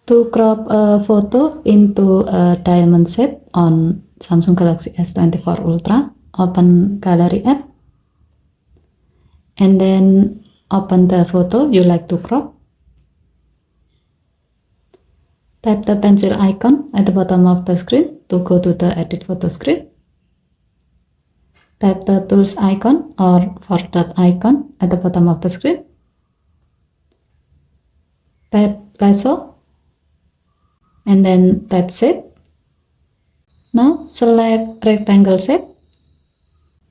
To crop a photo into a diamond shape on Samsung Galaxy S24 Ultra, open Gallery app and then open the photo you like to crop. Tap the pencil icon at the bottom of the screen to go to the edit photo screen. Tap the tools icon or four dot icon at the bottom of the screen. Tap lasso and then tap shape. Now select rectangle shape.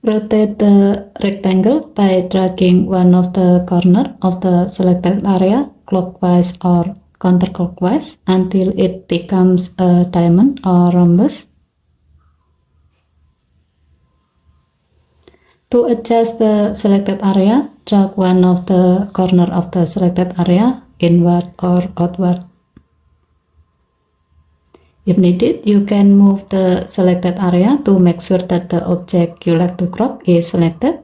Rotate the rectangle by dragging one of the corner of the selected area clockwise or counterclockwise until it becomes a diamond or rhombus. To adjust the selected area, drag one of the corner of the selected area inward or outward. If needed, you can move the selected area to make sure that the object you like to crop is selected.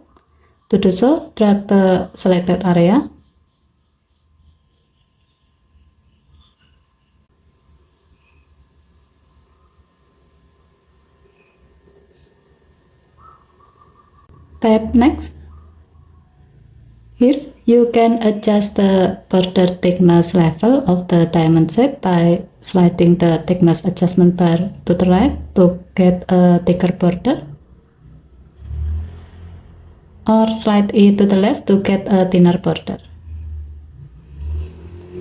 To do so, drag the selected area. Tap next. Here, you can adjust the border thickness level of the diamond shape by sliding the thickness adjustment bar to the right to get a thicker border, or slide it to the left to get a thinner border.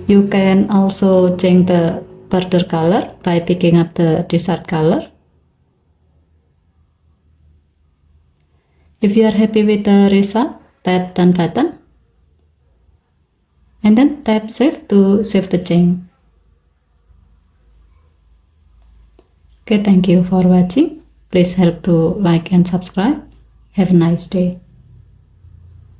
You can also change the border color by picking up the desired color. If you are happy with the result, tap done button and then tap save to save the change. Okay, thank you for watching. Please help to like and subscribe. Have a nice day.